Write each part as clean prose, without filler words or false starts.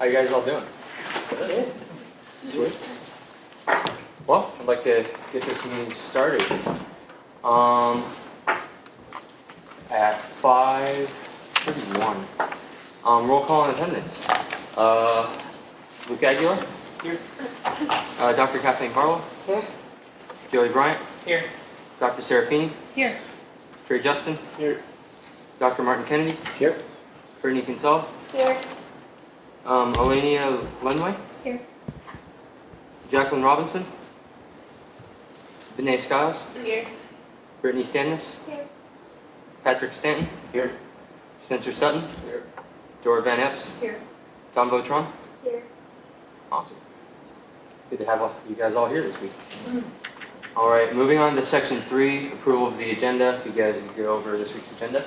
How you guys all doing? Good. Sweet. Well, I'd like to get this meeting started. At 5:31. Roll call and attendance. Luke Aguilar? Here. Dr. Kathleen Harlow? Here. Joey Bryant? Here. Dr. Serafini? Here. Trey Justin? Here. Dr. Martin Kennedy? Here. Brittany Kinsella? Here. Elenia Lenway? Here. Jacqueline Robinson? Vinay Skiles? Here. Brittany Stannis? Here. Patrick Stanton? Here. Spencer Sutton? Here. Dora Van Epps? Here. Tom Votron? Here. Awesome. Good to have you guys all here this week. All right, moving on to section 3, approval of the agenda. If you guys can go over this week's agenda.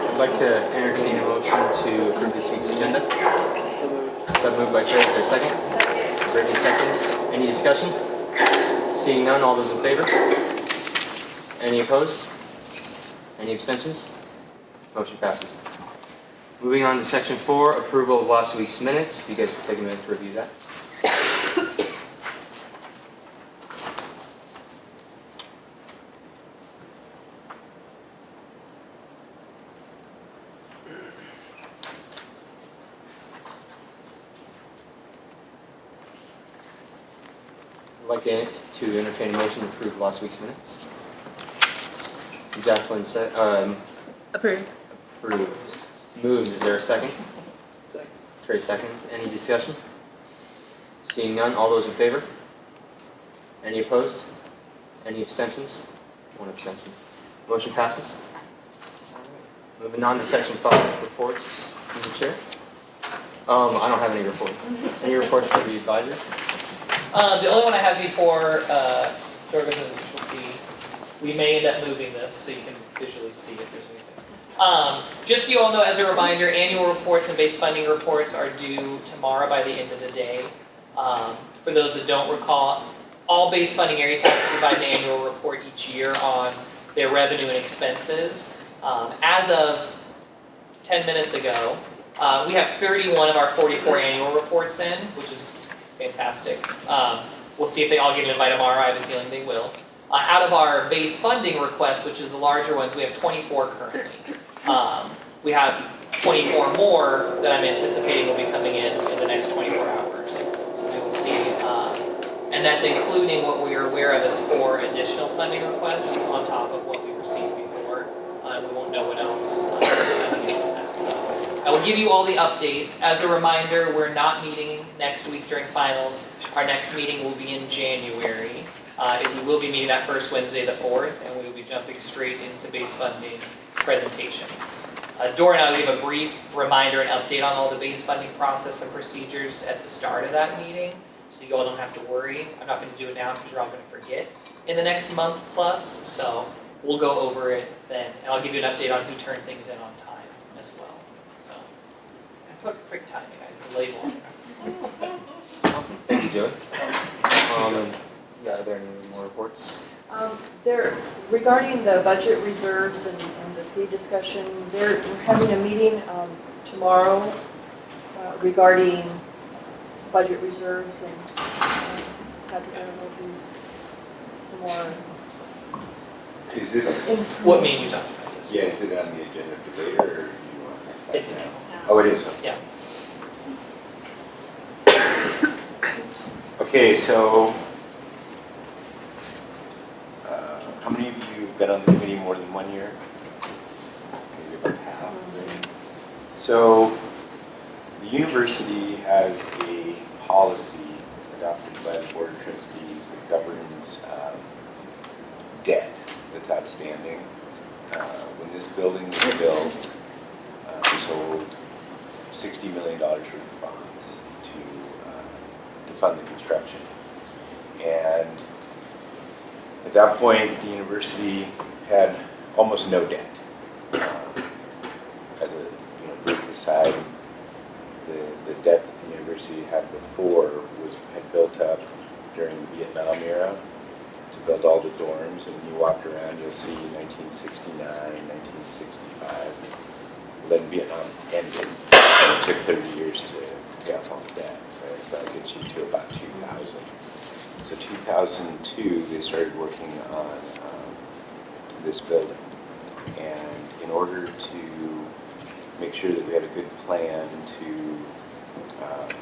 I'd like to entertain a motion to approve this week's agenda. So moved by Trey, is there a second? Brittany seconds. Any discussion? Seeing none, all those in favor? Any opposed? Any abstentions? Motion passes. Moving on to section 4, approval of last week's minutes. If you guys can take a minute to review that. I'd like to entertain a motion to approve last week's minutes. Jacqueline said, Approved. approved. Moves, is there a second? Second. Trey seconds. Any discussion? Seeing none, all those in favor? Any opposed? Any abstentions? One abstention. Motion passes. Moving on to section 5, reports from the chair. I don't have any reports. Any reports from the advisors? The only one I have before Dorcas, which we'll see, we may end up moving this so you can visually see if there's anything. Just so you all know, as a reminder, annual reports and base funding reports are due tomorrow by the end of the day. For those that don't recall, all base funding areas have to provide an annual report each year on their revenue and expenses. As of 10 minutes ago, we have 31 of our 44 annual reports in, which is fantastic. We'll see if they all get an invite tomorrow. I have a feeling they will. Out of our base funding requests, which is the larger ones, we have 24 currently. We have 24 more that I'm anticipating will be coming in the next 24 hours. So we will see. And that's including what we are aware of as 4 additional funding requests on top of what we received before. We won't know what else is coming in on that. So I will give you all the update. As a reminder, we're not meeting next week during finals. Our next meeting will be in January. We will be meeting that first Wednesday, the 4th, and we will be jumping straight into base funding presentations. Dora and I will give a brief reminder and update on all the base funding process and procedures at the start of that meeting, so you all don't have to worry. I'm not going to do it now because you're all going to forget in the next month plus, so we'll go over it then, and I'll give you an update on who turned things in on time as well. So, I put frick timing, I the label on it. Awesome. Thank you, Joey. Are there any more reports? Regarding the budget reserves and the fee discussion, we're having a meeting tomorrow regarding budget reserves, and Patrick, I don't know if you some more. Is this, What meeting you talking about? Yes. yeah, is it on the agenda for later, or do you want to? It's now. Oh, it is? Yeah. Okay, so, how many of you have been on the committee more than 1 year? Maybe about half. So, the university has a policy adopted by the Board of Trustees that governs debt that's outstanding. When this building was built, we sold $60 million worth of bonds to fund the construction. And at that point, the university had almost no debt. As a brief aside, the debt that the university had before had built up during the Vietnam era to build all the dorms. And when you walk around, you'll see 1969, 1965. Then Vietnam ended, and it took 30 years to pay off all the debt. Right? So that gets you to about 2000. So 2002, they started working on this building. And in order to make sure that we had a good plan to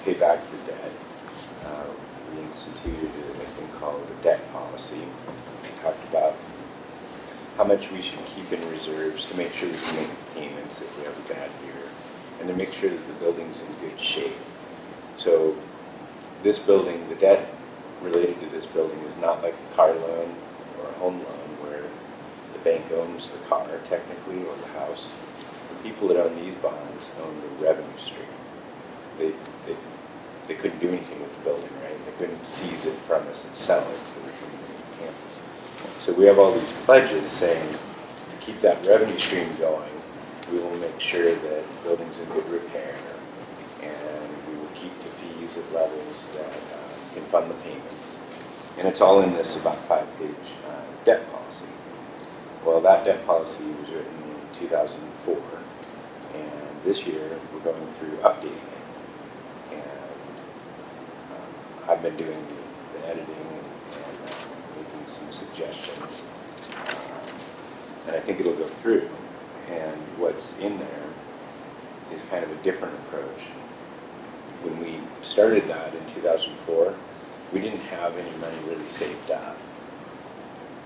pay back the debt, we instituted a thing called a debt policy. We talked about how much we should keep in reserves to make sure we can make payments if we have a bad year, and to make sure that the building's in good shape. So this building, the debt related to this building is not like a car loan or a home loan where the bank owns the car technically or the house. The people that own these bonds own the revenue stream. They couldn't do anything with the building, right? They couldn't seize it from us and sell it because it's on the campus. So we have all these pledges saying to keep that revenue stream going, we will make sure that the building's in good repair, and we will keep the fees at levels that can fund the payments. And it's all in this about 5-page debt policy. Well, that debt policy was written in 2004, and this year we're going through updating it. And I've been doing the editing and making some suggestions, and I think it'll go through. And what's in there is kind of a different approach. When we started that in 2004, we didn't have any money really saved up.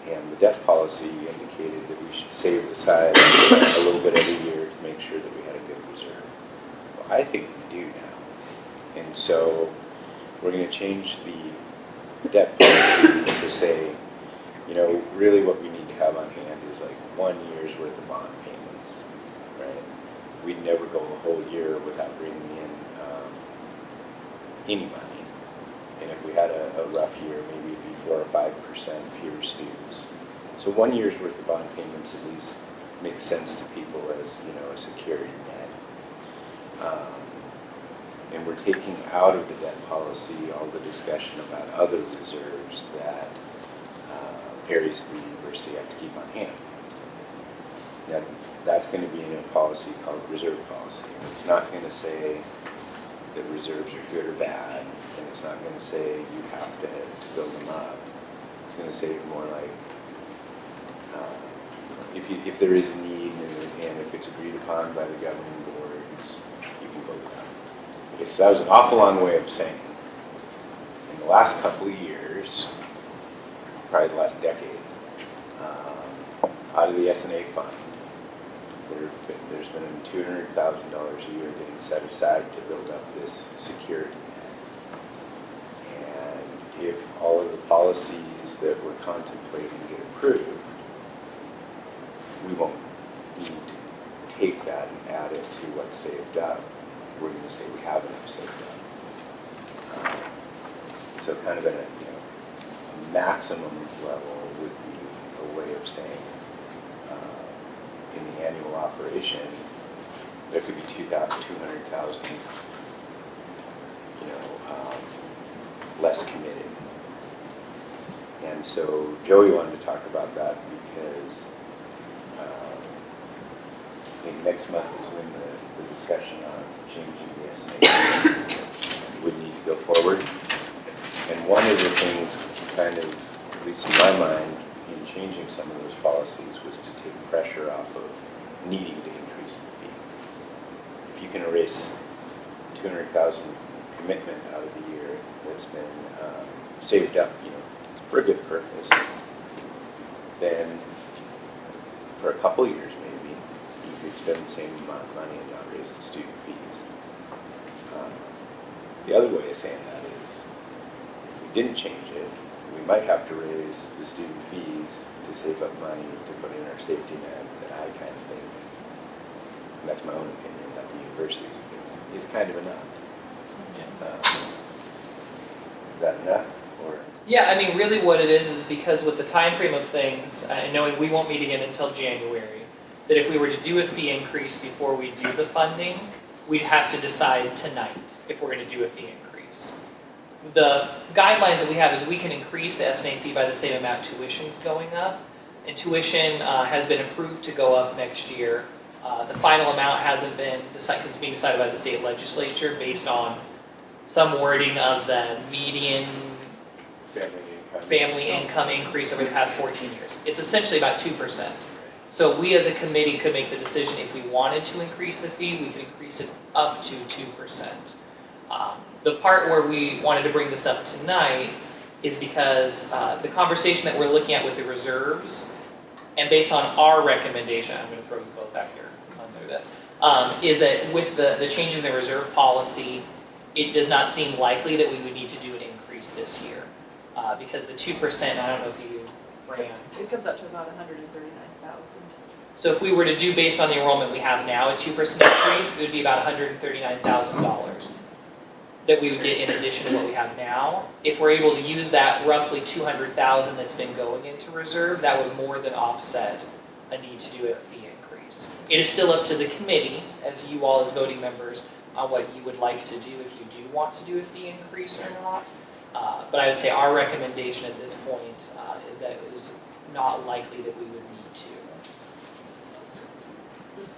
And the debt policy indicated that we should save aside a little bit every year to make sure that we had a good reserve. Well, I think we do now. And so we're going to change the debt policy to say, really what we need to have on hand is like 1 year's worth of bond payments, right? We'd never go a whole year without bringing in any money. And if we had a rough year, maybe it'd be 4 or 5% fewer students. So 1 year's worth of bond payments at least makes sense to people as, a security net. And we're taking out of the debt policy all the discussion about other reserves that areas of the university have to keep on hand. Now, that's going to be in a policy called reserve policy. It's not going to say that reserves are good or bad, and it's not going to say you have to build them up. It's going to say more like, if there is a need and if it's agreed upon by the governing boards, you can build it up. Okay, so that was an awful long way of saying, in the last couple of years, probably the last decade, out of the S&A fund, there's been $200,000 a year getting set aside to build up this security net. And if all of the policies that we're contemplating get approved, we won't need to take that and add it to what's saved up. We're going to say we have enough saved up. So kind of at a maximum level would be a way of saying in the annual operation there could be 200,000 less committed. And so Joey wanted to talk about that because I think next month is when the discussion on changing the S&A would need to go forward. And one of the things kind of, at least in my mind, in changing some of those policies was to take pressure off of needing to increase the fee. If you can erase 200,000 commitment out of the year that's been saved up, for a good purpose, then for a couple years maybe, you could spend the same amount of money and not raise the student fees. The other way of saying that is, if we didn't change it, we might have to raise the student fees to save up money to put in our safety net, that I kind of think, and that's my own opinion, not the university's opinion, is kind of enough. Yeah. Is that enough? Or Yeah, I mean, really what it is because with the time frame of things, and knowing we won't meet again until January, that if we were to do a fee increase before we do the funding, we'd have to decide tonight if we're going to do a fee increase. The guidelines that we have is we can increase the S&A fee by the same amount tuition's going up, and tuition has been approved to go up next year. The final amount hasn't been decided because it's being decided by the state legislature based on some wording of the median family income increase over the past 14 years. It's essentially about 2%. So we as a committee could make the decision if we wanted to increase the fee, we could increase it up to 2%. The part where we wanted to bring this up tonight is because the conversation that we're looking at with the reserves, and based on our recommendation, I'm going to throw you both out here under this, is that with the changes in the reserve policy, it does not seem likely that we would need to do an increase this year. Because the 2%, I don't know if you ran. It comes out to about 139,000. So if we were to do based on the enrollment we have now, a 2% increase, it would be about $139,000 that we would get in addition to what we have now. If we're able to use that roughly $200,000 that's been going into reserve, that would more than offset a need to do a fee increase. It is still up to the committee, as you all as voting members, on what you would like to do if you do want to do a fee increase or not. But I would say our recommendation at this point is that it is not likely that we would need to.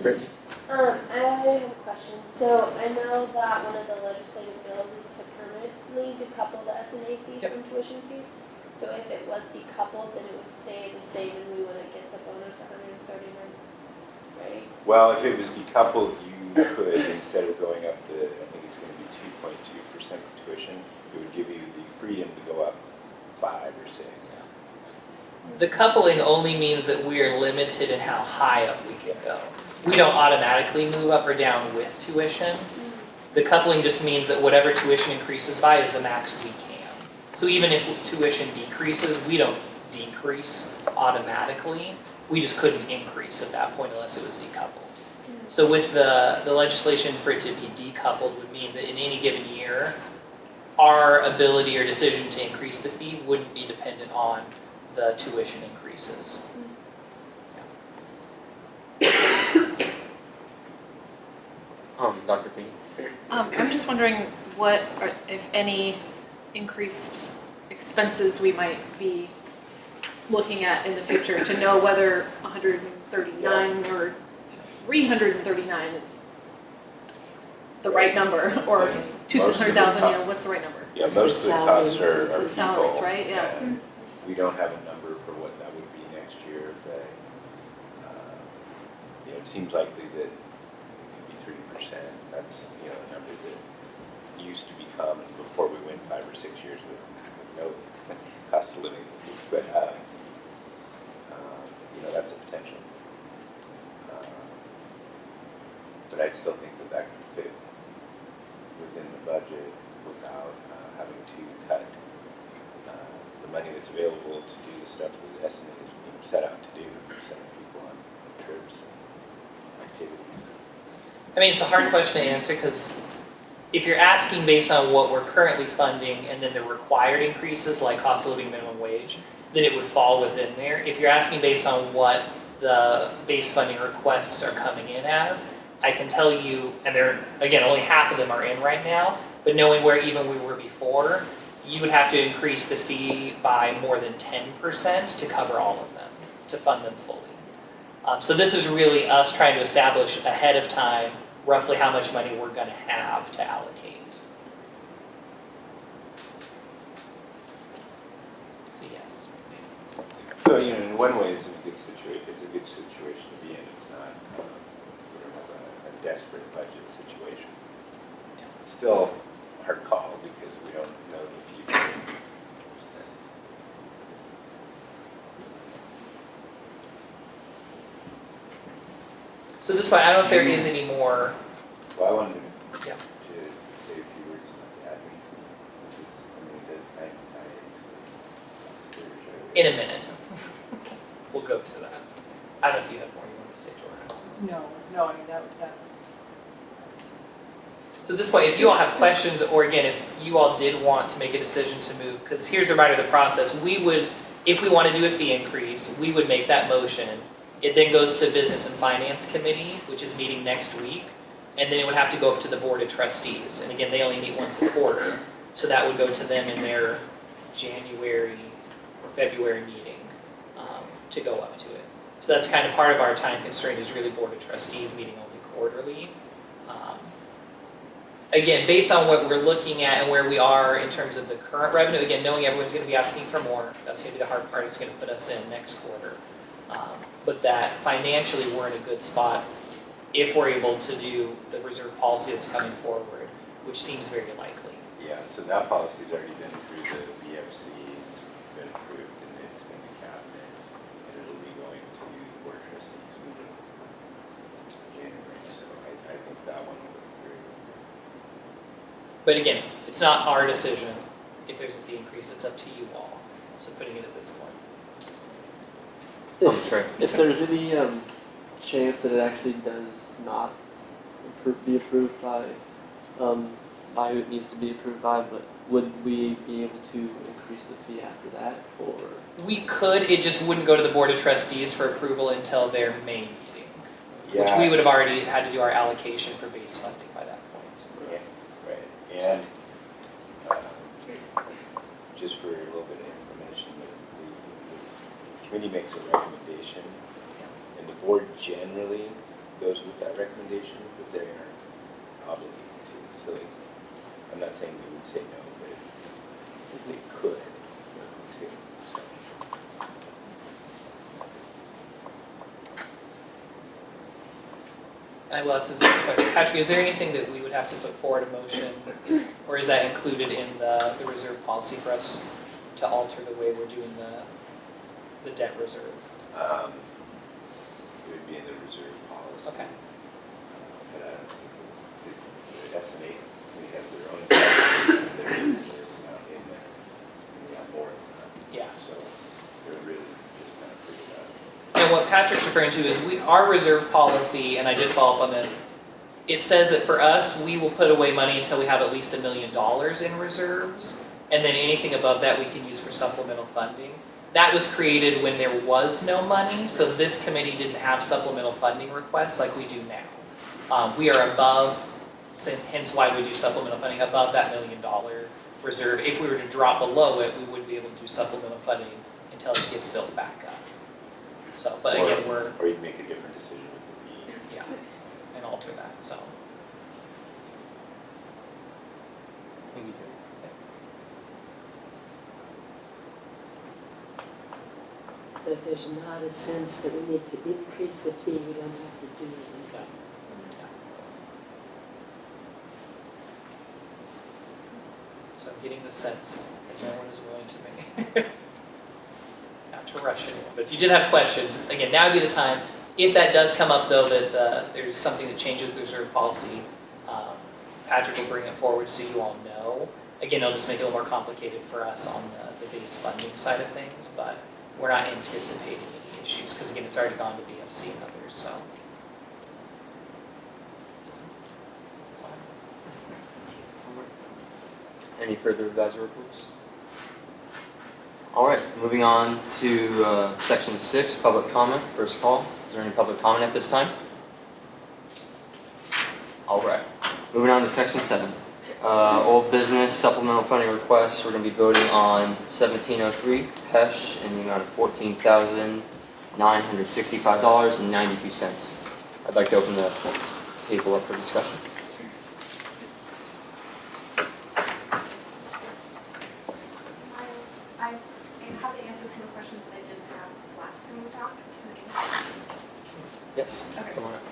Brittany? I have a question. So I know that one of the legislative bills is to permanently decouple the S&A fee Yep. from tuition fee. So if it was decoupled, then it would stay the same and we wouldn't get the bonus 139, right? Well, if it was decoupled, you could, instead of going up to, I think it's going to be 2.2% for tuition, it would give you the freedom to go up 5 or 6. The coupling only means that we are limited in how high up we can go. We don't automatically move up or down with tuition. The coupling just means that whatever tuition increases by is the max we can. So even if tuition decreases, we don't decrease automatically. We just couldn't increase at that point unless it was decoupled. So with the legislation for it to be decoupled would mean that in any given year, our ability or decision to increase the fee wouldn't be dependent on the tuition increases. Dr. Fee? I'm just wondering what, or if any, increased expenses we might be looking at in the future to know whether 139 or 339 is the right number, or 200,000, what's the right number? Yeah, most of the costs are people. Salaries, right? Yeah. and we don't have a number for what that would be next year. But, it seems likely that it could be 3%. That's, a number that used to be common before we went 5 or 6 years with no cost of living. But, that's a potential. But I still think that could fit within the budget without having to cut the money that's available to do the stuff that the S&A is set out to do, sending people on trips and activities. I mean, it's a hard question to answer because if you're asking based on what we're currently funding and then the required increases like cost of living, minimum wage, then it would fall within there. If you're asking based on what the base funding requests are coming in as, I can tell you, and again, only half of them are in right now, but knowing where even we were before, you would have to increase the fee by more than 10% to cover all of them, to fund them fully. So this is really us trying to establish ahead of time roughly how much money we're going to have to allocate. So yes. So, in one way, it's a good situation. It's a good situation to be in. It's not a desperate budget situation. It's still a hard call because we don't know the future. So this point, I don't know if there is any more. Well, I wanted Yeah. to say a few words about admin. It does kind of tie into In a minute. We'll go to that. I don't know if you have more you want to say, Jordan. No, I mean, that was. So this point, if you all have questions, or again, if you all did want to make a decision to move, because here's the reminder of the process, we would, if we want to do a fee increase, we would make that motion. It then goes to Business and Finance Committee, which is meeting next week, and then it would have to go up to the Board of Trustees. And again, they only meet once a quarter, so that would go to them in their January or February meeting to go up to it. So that's kind of part of our time constraint is really Board of Trustees meeting only quarterly. Again, based on what we're looking at and where we are in terms of the current revenue, again, knowing everyone's going to be asking for more, that's going to be the hard part. It's going to put us in next quarter. But that financially we're in a good spot if we're able to do the reserve policy that's coming forward, which seems very likely. Yeah, so that policy's already been through the BFC, it's been approved, and it's been the cabinet, and it'll be going to the Board of Trustees meeting in January, so I think that one will go through. But again, it's not our decision if there's a fee increase, it's up to you all. So putting it at this point. If there's any chance that it actually does not be approved by who it needs to be approved by, but would we be able to increase the fee after that, or? We could, it just wouldn't go to the Board of Trustees for approval until their May meeting, which Yeah. we would have already had to do our allocation for base funding by that point. Yeah, right, and just for a little bit of information, the committee makes a recommendation, and the board generally goes with that recommendation, but they are obligated to. So I'm not saying we would say no, but they could too. So. And I will ask this question, Patrick, is there anything that we would have to put forward a motion, or is that included in the reserve policy for us to alter the way we're doing the debt reserve? It would be in the reserve policy. Okay. But I don't think the S&A committee has their own policy, and there's a reserve amount in there. And we have more than that. Yeah. So they're really just kind of figuring out. And what Patrick's referring to is our reserve policy, and I did follow up on this, it says that for us, we will put away money until we have at least $1 million in reserves, and then anything above that we can use for supplemental funding. That was created when there was no money, so this committee didn't have supplemental funding requests like we do now. We are above, hence why we do supplemental funding, above that $1 million reserve. If we were to drop below it, we wouldn't be able to do supplemental funding until it gets built back up. So, but again, we're, Or you'd make a different decision with the fee. yeah, and alter that, so. Thank you, Jerry. So if there's not a sense that we need to increase the fee, we don't have to do anything. So I'm getting the sense that no one is willing to make, not to rush anyone, but if you did have questions, again, now would be the time. If that does come up though, that there's something that changes the reserve policy, Patrick will bring it forward so you all know. Again, it'll just make it a little more complicated for us on the base funding side of things, but we're not anticipating any issues, because again, it's already gone to BFC and others, so. Any further advisory reports? All right, moving on to section 6, public comment, first call. Is there any public comment at this time? All right, moving on to section 7. Old business supplemental funding requests. We're going to be voting on 1703 PESH in the amount of $14,965.92. I'd like to open the table up for discussion. I have the answers to the questions that I didn't have last time we talked. Yes, Okay. come on up.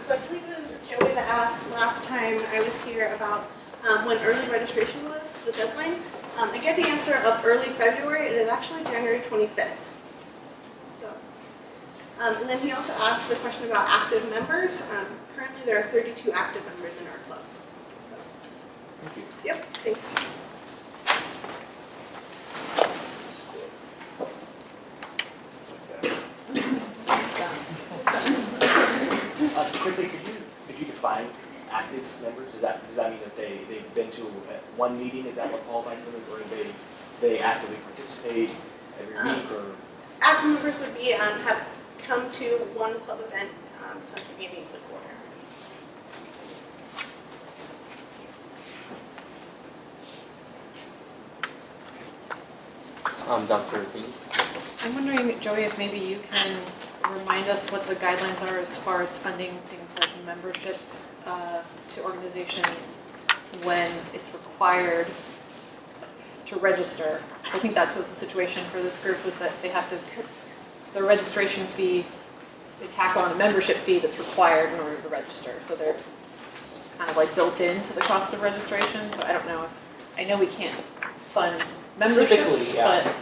So I believe it was Joey that asked last time I was here about when early registration was, the deadline. I get the answer of early February. It is actually January 25th. So, and then he also asked the question about active members. Currently there are 32 active members in our club. So, Thank you. yep, thanks. What's that? Quickly, could you define active been to one meeting, is that what qualifies them, or do they actively participate every week, or? Active members would be, have come to one club event since the beginning of the quarter. Dr. B. I'm wondering, Joey, if maybe you can remind us what the guidelines are as far as funding things like memberships to organizations when it's required to register. So I think that's was the situation for this group, was that they have to, the registration fee, they tack on a membership fee that's required in order to register. So they're kind of like built into the cost of registration. So I don't know if, I know we can't fund memberships, Typically, yeah. but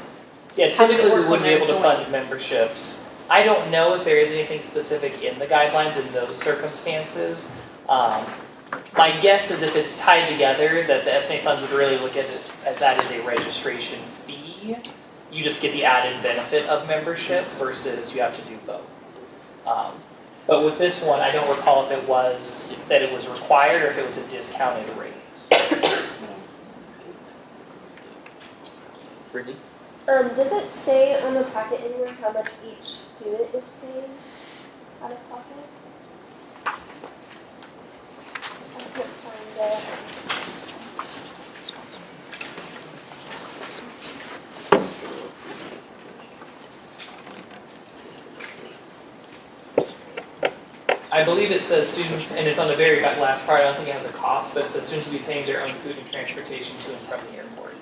Yeah, How does it typically we work wouldn't be when able to they're fund joined? memberships. I don't know if there is anything specific in the guidelines in those circumstances. My guess is if it's tied together, that the S&A funds would really look at it as that is a registration fee. You just get the added benefit of membership versus you have to do both. But with this one, I don't recall if it was that it was required or if it was a discounted rate. Brittany? Does it say on the packet anywhere how much each student is paying out of pocket? I couldn't find it. I believe it says students, and it's on the very last part, I don't think it has a cost, but it says students will be paying their own food and transportation to and from the airport.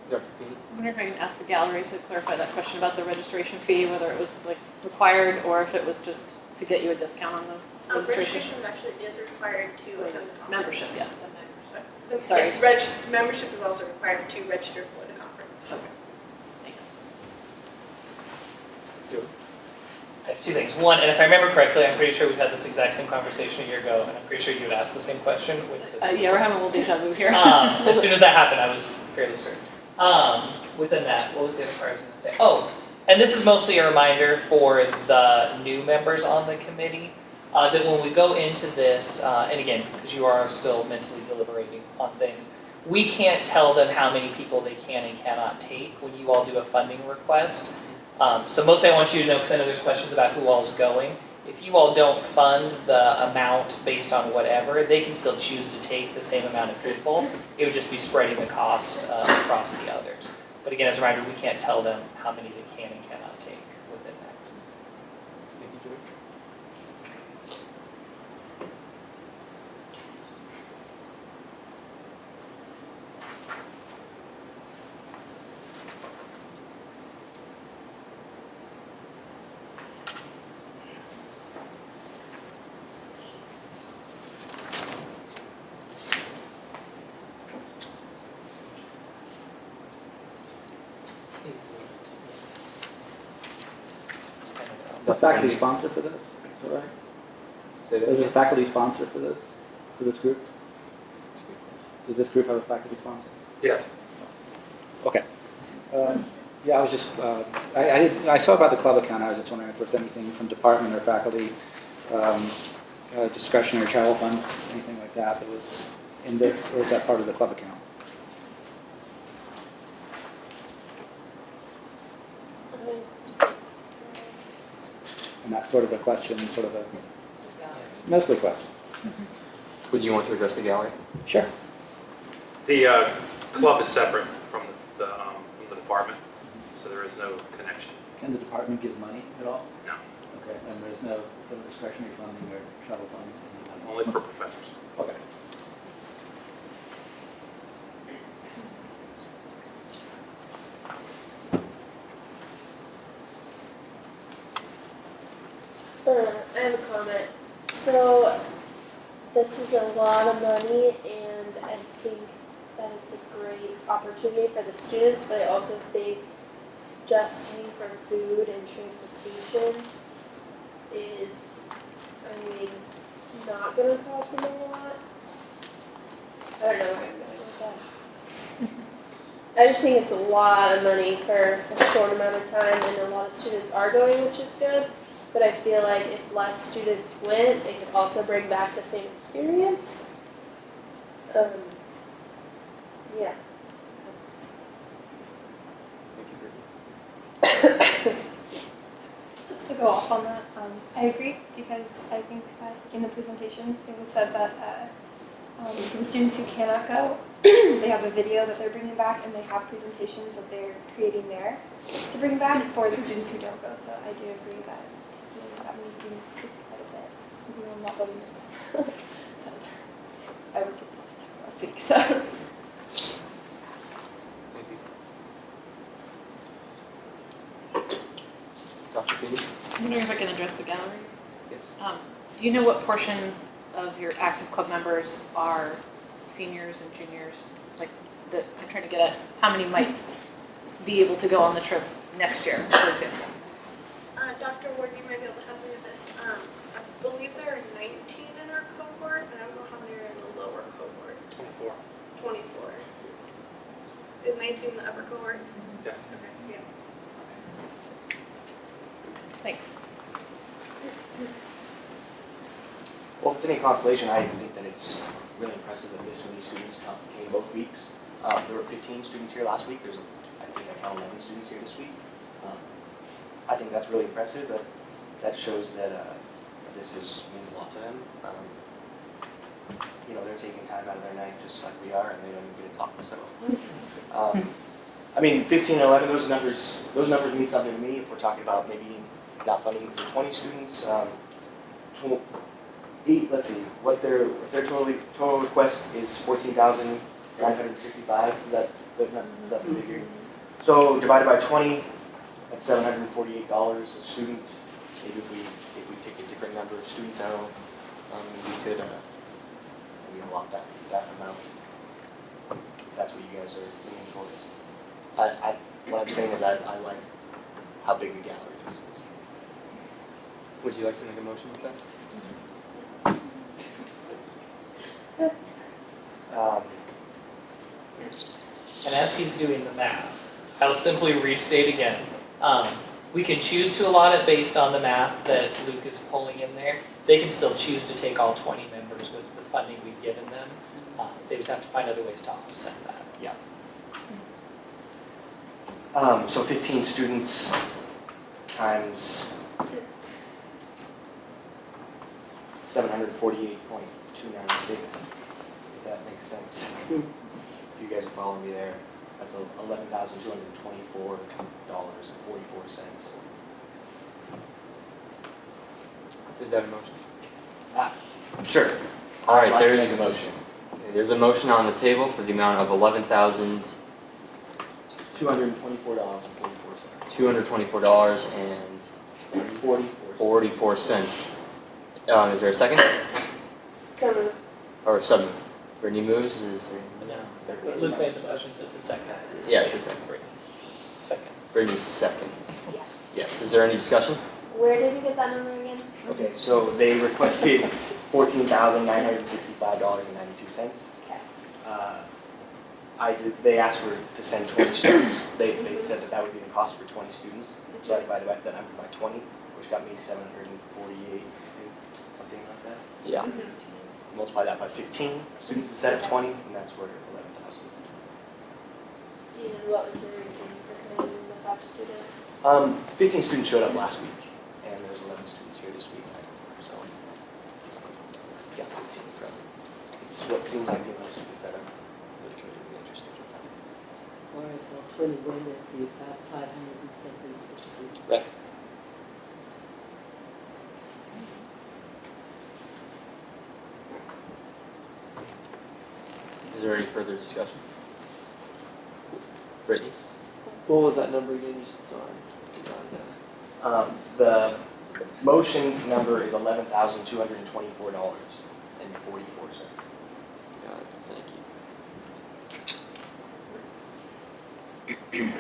Dr. P. I wonder if I can ask the gallery to clarify that question about the registration fee, whether it was like required or if it was just to get you a discount on the registration. Registration actually is required to attend the conference. Membership, yeah. Sorry. Sorry. Yes, membership is also required to register for the conference. Okay. Thanks. I have two things. One, and if I remember correctly, I'm pretty sure we've had this exact same conversation a year ago, and I'm pretty sure you had asked the same question with this. Yeah, we're having a little deja vu here. As soon as that happened, I was fairly certain. Within that, what was the other part I was going to say? Oh, and this is mostly a reminder for the new members on the committee, that when we go into this, and again, because you are still mentally deliberating on things, we can't tell them how many people they can and cannot take when you all do a funding request. So mostly I want you to know, because I know there's questions about who all is going. If you all don't fund the amount based on whatever, they can still choose to take the same amount of people. It would just be spreading the cost across the others. But again, as a reminder, we can't tell them how many they can and cannot take within that. Thank you, George. The faculty sponsor for this, is that right? Say that There's a again. faculty sponsor for this group? Does this group have a faculty sponsor? Yes. Okay. Yeah, I was just, I saw about the club account, I was just wondering if there's anything from department or faculty, discretionary travel funds, anything like that that was in this, or is that part of the club account? And that's sort of a question, sort of a, mostly question. Would you want to address the gallery? Sure. The club is separate from the department, so there is no connection. Can the department give money at all? No, Okay, and there's no discretionary funding or travel funding? only for professors. Okay. I have a comment. So, this is a lot of money, and I think that it's a great opportunity for the students, but I also think just paying for food and transportation is, I mean, not gonna cost them a lot. I don't know where I'm going with this. I just think it's a lot of money for a short amount of time, and a lot of students are going, which is good. But I feel like if less students went, they could also bring back the same experience. Yeah. That's Thank you, Brittany. Just to go off on that, I agree because I think in the presentation it was said that for the students who cannot go, they have a video that they're bringing back and they have presentations that they're creating there to bring back for the students who don't go. So I do agree that taking that many students is quite a bit. Even though I'm not voting this time. I was last week, so. Thank you. Dr. Petey? I'm wondering if I can address the gallery. Yes. Do you know what portion of your active club members are seniors and juniors? Like, I'm trying to get at how many might be able to go on the trip next year, for example. Dr. Ward, you might be able to help me with this. I believe there are 19 in our cohort, and I don't know how many are in the lower cohort. 24. 24. Is 19 the upper cohort? Yeah. Okay, yeah. Thanks. Well, if it's any consolation, I think that it's really impressive that this many students came both weeks. There were 15 students here last week. I think I counted 11 students here this week. I think that's really impressive. That shows that this means a lot to them. They're taking time out of their night just like we are, and they don't even get to talk. So, I mean, 15 and 11, those numbers mean something to me. If we're talking about maybe not funding for 20 students, let's see, what their total request is $14,965. Is that the figure? So divided by 20, that's $748 a student. Maybe if we take a different number of students out, we could maybe allot that amount. If that's what you guys are leaning towards. What I'm saying is I like how big the gallery is. Would you like to make a motion with that? And as he's doing the math, I'll simply restate again. We can choose to allot it based on the math that Luke is pulling in there. They can still choose to take all 20 members with the funding we've given them. They just have to find other ways to offset that. Yeah. So 15 students times 748.296, if that makes sense. If you guys are following me there, that's $11,224.44. Is that a motion? Sure. All right, I'd like to there's make a motion. There's a motion on the table for the amount of $11,224.44. Is there a second? so Or sub? Brittany moves. Luke made the motion, so it's a second. Yeah, it's a second. Seconds. Brittany seconds. yes. Yes. Is there any discussion? Where did you get that number again? Okay, so they requested $14,965.92. Okay. They asked to send 20 students. They said that would be the cost for 20 students. So I divided that number by 20, which got me 748, something like that. Yeah. Multiply that by 15 students instead of 20, and that's where 11,000. And what was your reason for coming in the 5 students? 15 students showed up last week, and there's 11 students here this week. So yeah, 15 from. It's what seems like the amount of students that are really committed and interested in that. Or if all 21, that'd be about 500 and something per student. Right. Is there any further discussion? Brittany? What was that number again? Just so I got it. The motion number is $11,224.44. Got it. Thank you. Is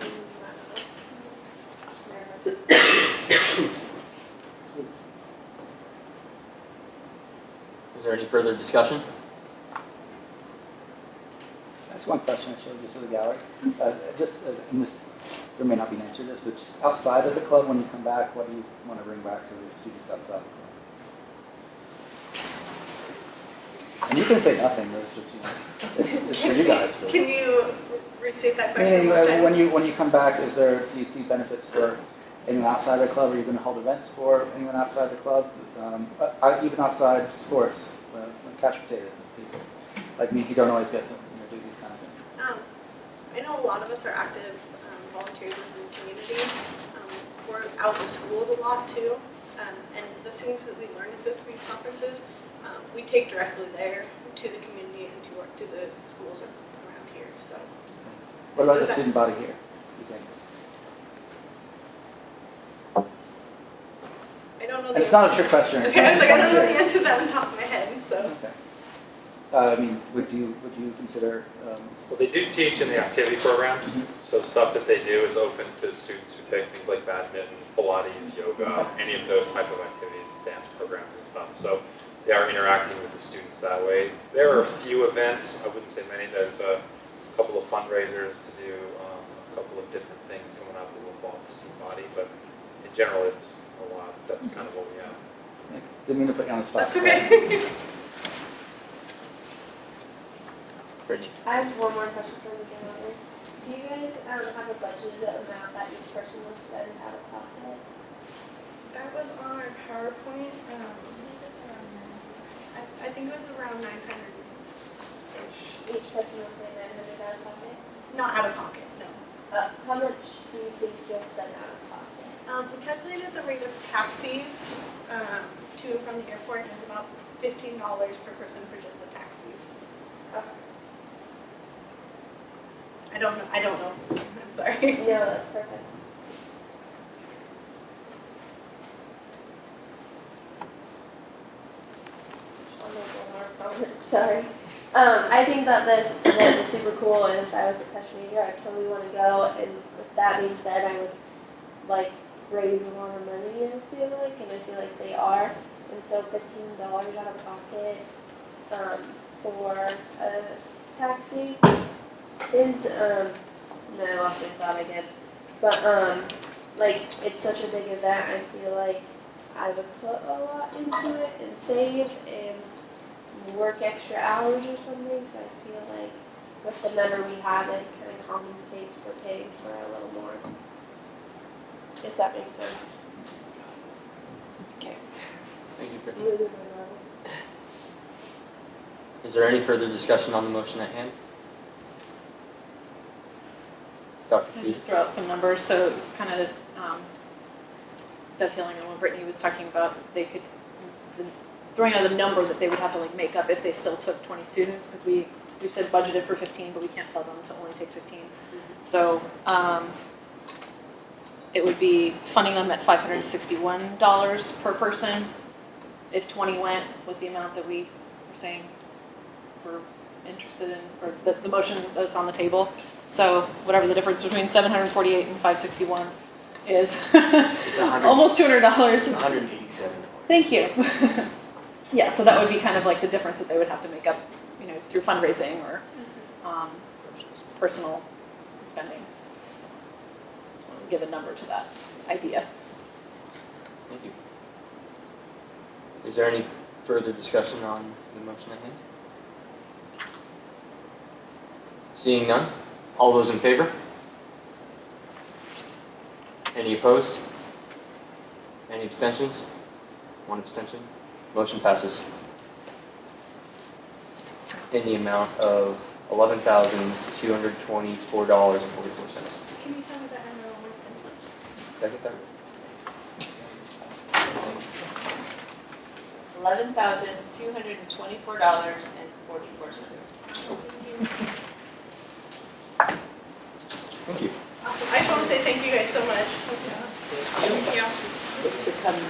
there any further discussion? That's one question, actually, just to the gallery. And this, there may not be an answer to this, but just outside of the club, when you come back, what do you want to bring back to the students outside? And you can say nothing, but it's just, it's for you guys. So. Can you restate that question one more time? When you come back, do you see benefits for anyone outside the club? Are you going to hold events for anyone outside the club? Even outside sports, couch potatoes and people like me who don't always get to do these kind of things. I know a lot of us are active volunteers within the community. We're out in schools a lot too, and the things that we learn at these conferences, we take directly there to the community and to the schools around here. So, what about the student body here? You think? I don't know. And it's not a trick question. Okay, I was like, I don't know the answer to that on top of my head. So. Okay. I mean, would you consider? So they do teach in the activity programs. So stuff that they do is open to students who take things like badminton, Pilates, yoga, any of those type of activities, dance programs and stuff. So they are interacting with the students that way. There are a few events. I wouldn't say many. There's a couple of fundraisers to do, a couple of different things coming up that will involve the student body. But in general, it's a lot. That's kind of what we have. Thanks. Didn't mean to put you on the spot. That's okay. Brittany. I have one more question for the gallery. Do you guys have a budgeted amount that each person will spend out of pocket? That was on our PowerPoint. I think it was around 900. Each person will pay 900 out of pocket? Not out of pocket, no. How much do you think you'll spend out of pocket? We calculated the rate of taxis to and from the airport is about $15 per person for just the taxis. Okay. I don't know. I'm sorry. No, that's perfect. I'll make one more comment, sorry. I think that this event is super cool, and if I was a freshman year, I totally want to go. And with that being said, I would like raise a lot of money. I feel like, and I feel like they are. And so $15 out of pocket for a taxi is no, I lost my thought again. But like it's such a big event. I feel like I would put a lot into it and save and work extra hours or something. So I feel like with the number we have, it kind of compensates for paying for a little more. If that makes sense. Okay. Thank you, Brittany. Moving on. Is there any further discussion on the motion at hand? Dr. Can I Fee? just throw out some numbers? So kind of dovetailing on what Brittany was talking about, they could, throwing out a number that they would have to like make up if they still took 20 students, because we said budgeted for 15, but we can't tell them to only take 15. So it would be funding them at $561 per person if 20 went with the amount that we were saying we're interested in, or the motion that's on the table. So whatever the difference between 748 and 561 is, It's almost $200. $187. Thank you. Yeah, so that would be kind of like the difference that they would have to make up, through fundraising or personal spending. Just want to give a number to that idea. Thank you. Is there any further discussion on the motion at hand? Seeing none, all those in favor? Any opposed? Any abstentions? One abstention. Motion passes. In the amount of $11,224.44. Can you tell me that number one more time? Did I get that $11,224.44. Thank you. Awesome. I just want to say thank you guys so much. Thank you. Thanks for coming.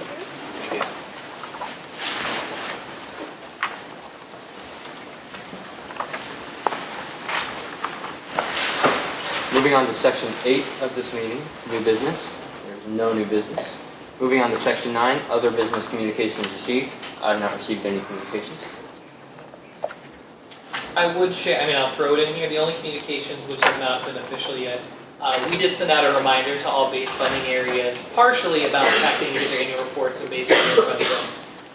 Moving on to section 8 of this meeting, new business. There's no new business. Moving on to section 9, other business communications received. I have not received any communications. I would share, I'll throw it in here, the only communications which have not been official yet. We did send out a reminder to all base funding areas, partially about the fact that they get their annual reports and base funding requests,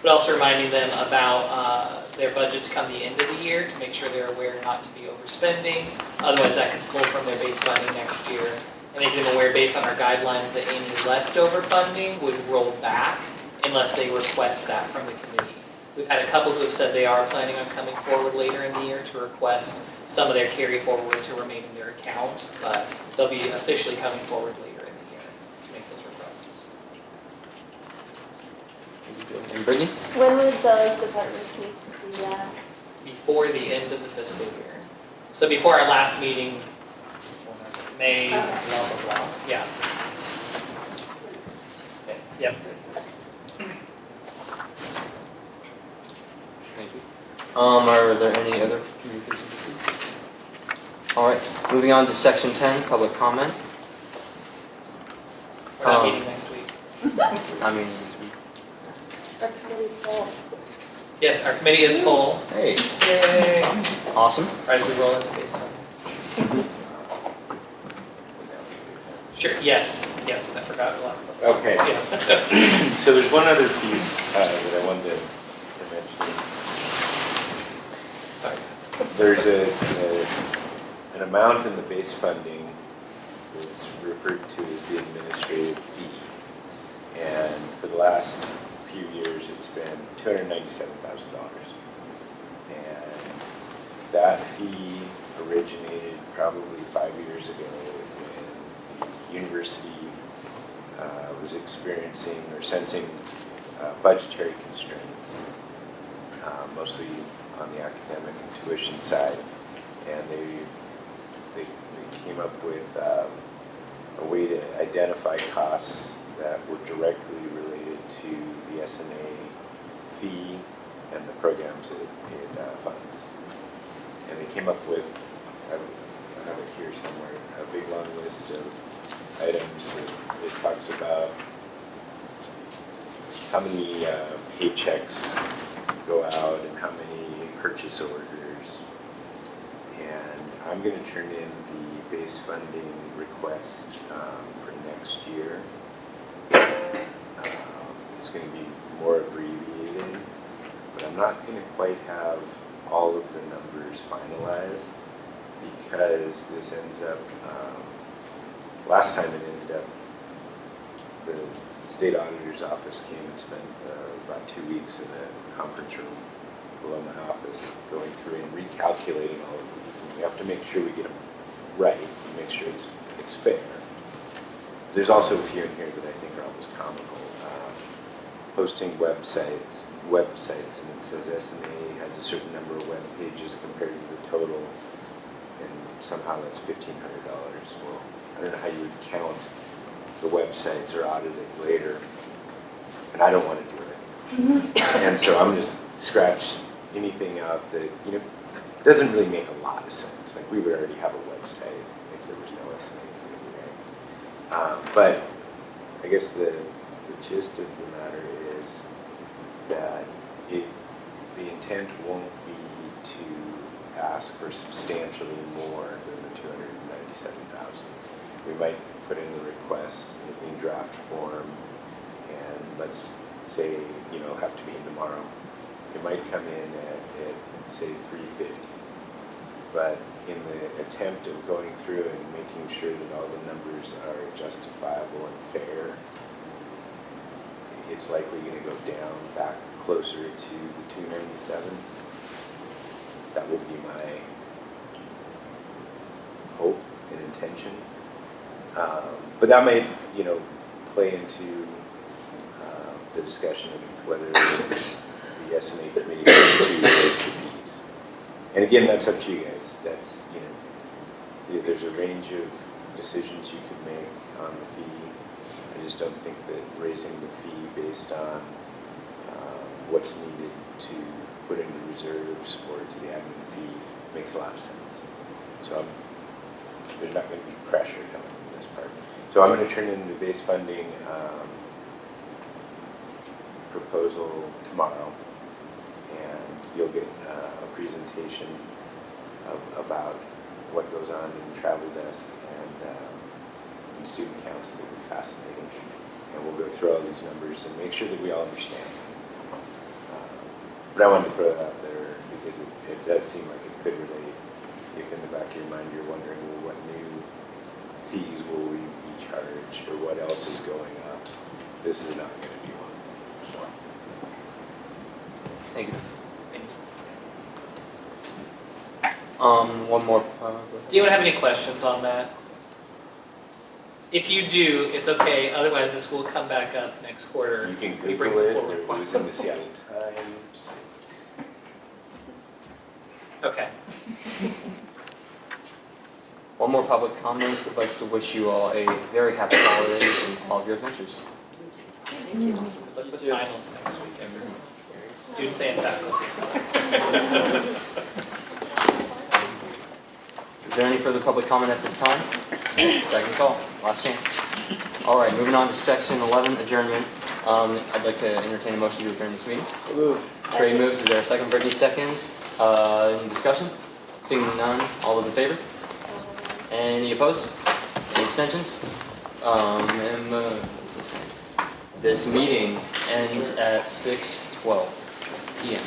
but also reminding them about their budgets come the end of the year to make sure they're aware not to be overspending. Otherwise, that could pull from their base funding next year. And make them aware, based on our guidelines, that any leftover funding would roll back unless they request that from the committee. We've had a couple who have said they are planning on coming forward later in the year to request some of their carry forward to remain in their account, but they'll be officially coming forward later in the year to make those requests. And Brittany? When would those departments need to do that? Before the end of the fiscal year. So before our last meeting, May, blah, blah, blah, yeah. Okay, yep. Thank you. Are there any other communications received? All right, moving on to section 10, public comment. We're not meeting next week. This week. Our committee's full. Yes, our committee is full. Hey, Yay. awesome. Right as we roll into basement. Sure, yes, I forgot the last one. Okay. Yeah. So there's one other piece that I wanted to mention. Sorry. There's an amount in the base funding that's referred to as the administrative fee. And for the last few years, it's been $297,000. And that fee originated probably 5 years ago when the university was experiencing or sensing budgetary constraints, mostly on the academic and tuition side. And they came up with a way to identify costs that were directly related to the S&A fee and the programs it funds. And they came up with, I have it here somewhere, a big long list of items that it talks about how many paychecks go out and how many purchase orders. And I'm going to turn in the base funding request for next year. It's going to be more abbreviated, but I'm not going to quite have all of the numbers finalized because this ends up, last time it ended up, the state auditor's office came and spent about 2 weeks in a conference room below my office going through and recalculating all of these. And we have to make sure we get them right and make sure it's fair. There's also a few in here that I think are almost comical. Posting websites, and it says S&A has a certain number of web pages compared to the total, and somehow that's $1,500. Well, I don't know how you would count the websites or audit it later, and I don't want to do it. And so I'm just scratch anything out that, doesn't really make a lot of sense. Like, we would already have a website if there was no S&A committee, right? But I guess the gist of the matter is that the intent won't be to ask for substantially more than the $297,000. We might put in the request in draft form, and let's say, have to be in tomorrow. It might come in at say $350. But in the attempt of going through and making sure that all the numbers are justifiable and fair, it's likely going to go down back closer to the 297. That would be my hope and intention. But that might, play into the discussion of whether the S&A committee wants to raise the fees. And again, that's up to you guys. That's, there's a range of decisions you can make on the fee. I just don't think that raising the fee based on what's needed to put into reserves or to the admin fee makes a lot of sense. So there's not going to be pressure coming from this part. So I'm going to turn in the base funding proposal tomorrow, and you'll get a presentation about what goes on in the travel desk and student counts. It'll be fascinating, and we'll go through all these numbers and make sure that we all understand. But I wanted to throw that out there because it does seem like it could relate. If in the back of your mind you're wondering, well, what new fees will we be charged, or what else is going up, this is not going to be one. Thank you. One more. Do anyone have any questions on that? If you do, it's okay, otherwise this will come back up next quarter. You can We bring Google some it, forward or it was in the Seattle Times. Okay. One more public comment. Would like to wish you all a very happy holidays and all of your adventures. Good luck with finals next week, everyone. Students and faculty. Is there any further public comment at this time? Second call, last chance. All right, moving on to section 11, adjournment. I'd like to entertain a motion to adjourn this meeting. Trey moves. Is there a second? Brittany seconds. Any discussion? Seeing none, all those in favor? Any opposed? Any abstentions? This meeting ends at 6:12 p.m.